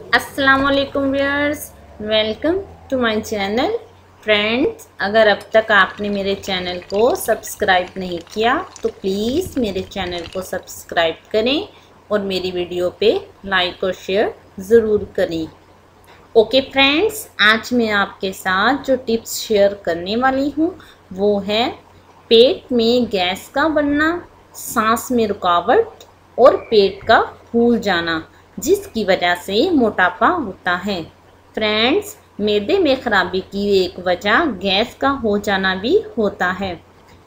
अस्सलाम वालेकुम viewers, welcome to my channel. Friends, अगर अब तक आपने मेरे चैनल को सब्सक्राइब नहीं किया तो प्लीज़ मेरे चैनल को सब्सक्राइब करें और मेरी वीडियो पे लाइक और शेयर ज़रूर करें। ओके फ्रेंड्स, आज मैं आपके साथ जो टिप्स शेयर करने वाली हूँ वो है पेट में गैस का बनना, सांस में रुकावट और पेट का फूल जाना, जिसकी वजह से मोटापा होता है। फ्रेंड्स, मैदे में खराबी की एक वजह गैस का हो जाना भी होता है।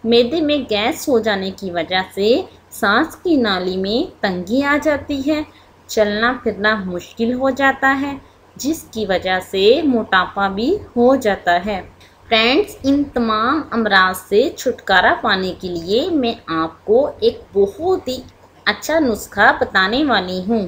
मैदे में गैस हो जाने की वजह से सांस की नाली में तंगी आ जाती है, चलना फिरना मुश्किल हो जाता है, जिसकी वजह से मोटापा भी हो जाता है। फ्रेंड्स, इन तमाम अमराज से छुटकारा पाने के लिए मैं आपको एक बहुत ही अच्छा नुस्खा बताने वाली हूँ।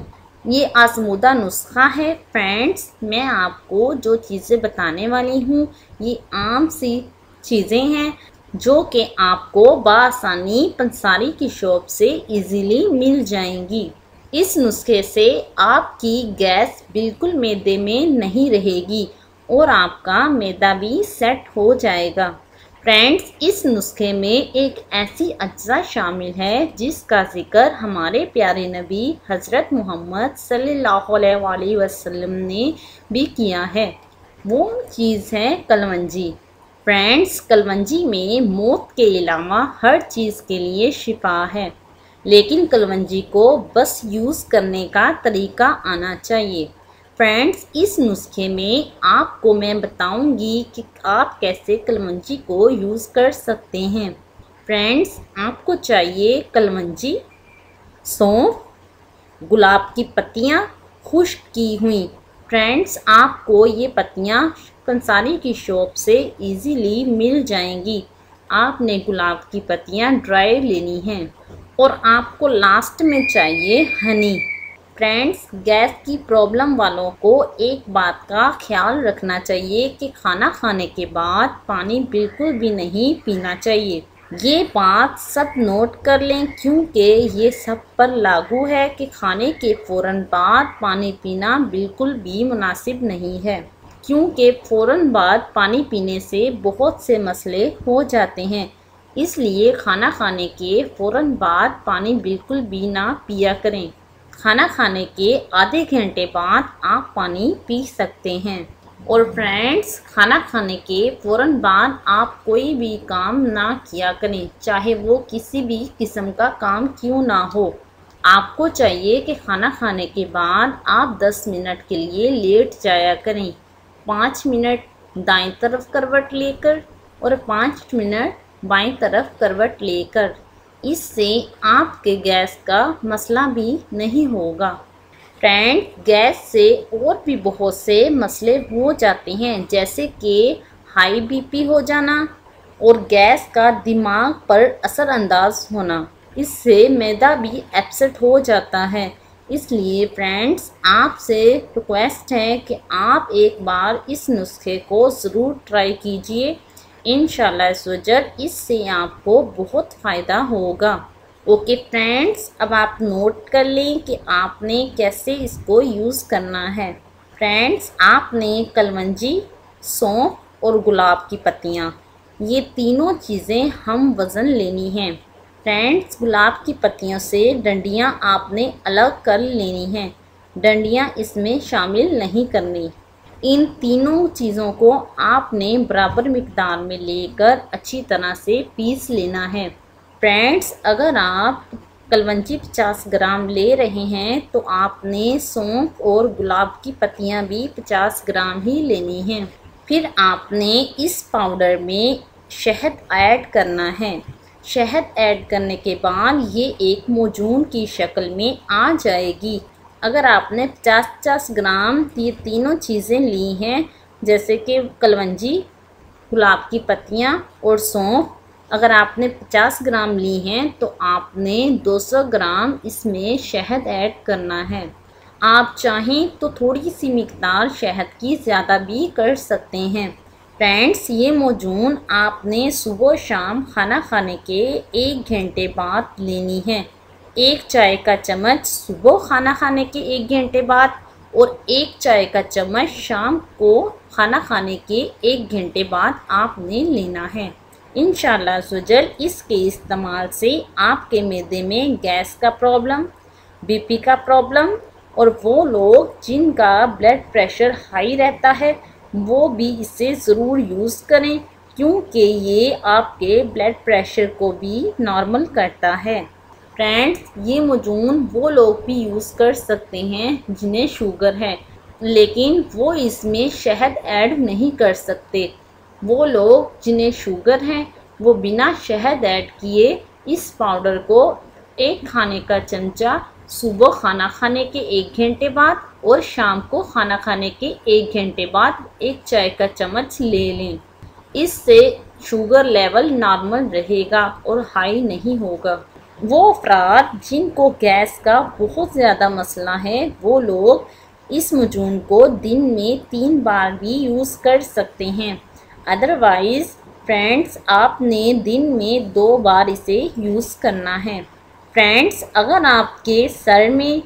ये आजमूदा नुस्खा है। फ्रेंड्स, मैं आपको जो चीज़ें बताने वाली हूँ ये आम सी चीज़ें हैं जो कि आपको बआसानी पंसारी की शॉप से इजीली मिल जाएंगी। इस नुस्खे से आपकी गैस बिल्कुल मैदे में नहीं रहेगी और आपका मैदा भी सेट हो जाएगा। फ्रेंड्स, इस नुस्खे में एक ऐसी अज्जा शामिल है जिसका जिक्र हमारे प्यारे नबी हज़रत मोहम्मद सल्लल्लाहु अलैहि वसल्लम ने भी किया है। वो चीज़ है कलवंजी। फ्रेंड्स, कलवंजी में मौत के अलावा हर चीज़ के लिए शिफा है, लेकिन कलवंजी को बस यूज़ करने का तरीका आना चाहिए। फ्रेंड्स, इस नुस्खे में आपको मैं बताऊंगी कि आप कैसे कलवंजी को यूज़ कर सकते हैं। फ्रेंड्स, आपको चाहिए कलवंजी, सौंफ, गुलाब की पत्तियाँ खुश्क की हुई। फ्रेंड्स, आपको ये पत्तियाँ पंसारी की शॉप से इजीली मिल जाएंगी। आपने गुलाब की पत्तियाँ ड्राई लेनी हैं और आपको लास्ट में चाहिए हनी। फ्रेंड्स, गैस की प्रॉब्लम वालों को एक बात का ख्याल रखना चाहिए कि खाना खाने के बाद पानी बिल्कुल भी नहीं पीना चाहिए। ये बात सब नोट कर लें, क्योंकि ये सब पर लागू है कि खाने के फ़ौरन बाद पानी पीना बिल्कुल भी मुनासिब नहीं है, क्योंकि फ़ौरन बाद पानी पीने से बहुत से मसले हो जाते हैं। इसलिए खाना खाने के फ़ौरन बाद पानी बिल्कुल भी ना पिया करें। खाना खाने के आधे घंटे बाद आप पानी पी सकते हैं। और फ्रेंड्स, खाना खाने के फ़ौरन बाद आप कोई भी काम ना किया करें, चाहे वो किसी भी किस्म का काम क्यों ना हो। आपको चाहिए कि खाना खाने के बाद आप 10 मिनट के लिए लेट जाया करें। 5 मिनट दाएं तरफ करवट लेकर और 5 मिनट बाएं तरफ करवट लेकर। इससे आपके गैस का मसला भी नहीं होगा। फ्रेंड, गैस से और भी बहुत से मसले हो जाते हैं, जैसे कि हाई बीपी हो जाना और गैस का दिमाग पर असरअंदाज होना। इससे मैदा भी अपसेट हो जाता है। इसलिए फ्रेंड्स, आपसे रिक्वेस्ट है कि आप एक बार इस नुस्खे को ज़रूर ट्राई कीजिए। इंशाल्लाह सुजर इससे आपको बहुत फ़ायदा होगा। ओके फ्रेंड्स, अब आप नोट कर लें कि आपने कैसे इसको यूज़ करना है। फ्रेंड्स, आपने कलवंजी, सौंफ और गुलाब की पत्तियाँ, ये तीनों चीज़ें हम वज़न लेनी हैं। फ्रेंड्स, गुलाब की पत्तियों से डंडियाँ आपने अलग कर लेनी हैं, डंडियाँ इसमें शामिल नहीं करनी। इन तीनों चीज़ों को आपने बराबर मिकदार में लेकर अच्छी तरह से पीस लेना है। फ्रेंड्स, अगर आप कलवंजी 50 ग्राम ले रहे हैं तो आपने सौंफ और गुलाब की पत्तियां भी 50 ग्राम ही लेनी हैं। फिर आपने इस पाउडर में शहद ऐड करना है। शहद ऐड करने के बाद ये एक मौजून की शक्ल में आ जाएगी। अगर आपने 50-50 ग्राम ये तीनों चीज़ें ली हैं, जैसे कि कलवंजी, गुलाब की पत्तियाँ और सौंफ, अगर आपने 50 ग्राम ली हैं तो आपने 200 ग्राम इसमें शहद ऐड करना है। आप चाहें तो थोड़ी सी मिकदार शहद की ज़्यादा भी कर सकते हैं। फ्रेंड्स, ये मौजून आपने सुबह शाम खाना खाने के 1 घंटे बाद लेनी है। 1 चाय का चम्मच सुबह खाना खाने के 1 घंटे बाद और 1 चाय का चम्मच शाम को खाना खाने के 1 घंटे बाद आपने लेना है। इंशाल्लाह सुजल इसके इस्तेमाल से आपके मैदे में गैस का प्रॉब्लम, बीपी का प्रॉब्लम और वो लोग जिनका ब्लड प्रेशर हाई रहता है वो भी इसे ज़रूर यूज़ करें, क्योंकि ये आपके ब्लड प्रेशर को भी नॉर्मल करता है। फ्रेंड्स, ये मजून वो लोग भी यूज़ कर सकते हैं जिन्हें शुगर है, लेकिन वो इसमें शहद ऐड नहीं कर सकते। वो लोग जिन्हें शुगर है वो बिना शहद ऐड किए इस पाउडर को 1 खाने का चमचा सुबह खाना खाने के 1 घंटे बाद और शाम को खाना खाने के 1 घंटे बाद 1 चाय का चम्मच ले लें। इससे शुगर लेवल नॉर्मल रहेगा और हाई नहीं होगा। वो अफराद जिनको गैस का बहुत ज़्यादा मसला है वो लोग इस मजून को दिन में 3 बार भी यूज़ कर सकते हैं। अदरवाइज़ फ्रेंड्स, आपने दिन में 2 बार इसे यूज़ करना है। फ्रेंड्स, अगर आपके सर में,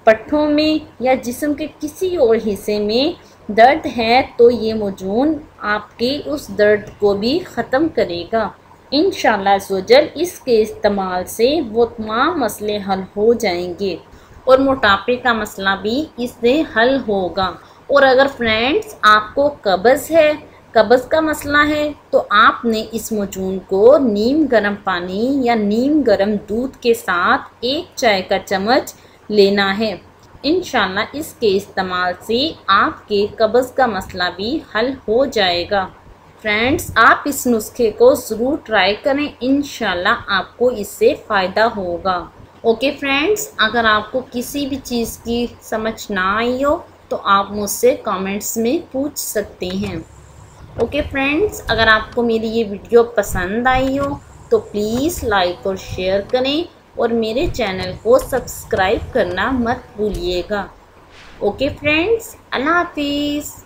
पट्ठों में या जिस्म के किसी और हिस्से में दर्द है तो ये मजून आपके उस दर्द को भी ख़त्म करेगा। इंशाल्लाह सुजल इसके इस्तेमाल से वो तमाम मसले हल हो जाएंगे और मोटापे का मसला भी इससे हल होगा। और अगर फ्रेंड्स आपको कब्ज़ है, कब्ज़ का मसला है, तो आपने इस मजून को नीम गर्म पानी या नीम गर्म दूध के साथ 1 चाय का चम्मच लेना है। इंशाल्लाह इसके इस्तेमाल से आपके कब्ज़ का मसला भी हल हो जाएगा। फ्रेंड्स, आप इस नुस्खे को ज़रूर ट्राई करें, इंशाल्लाह आपको इससे फ़ायदा होगा। ओके फ्रेंड्स, अगर आपको किसी भी चीज़ की समझ ना आई हो तो आप मुझसे कमेंट्स में पूछ सकते हैं। ओके फ्रेंड्स, अगर आपको मेरी ये वीडियो पसंद आई हो तो प्लीज़ लाइक और शेयर करें और मेरे चैनल को सब्सक्राइब करना मत भूलिएगा। ओके फ्रेंड्स, अल्लाह हाफिज़।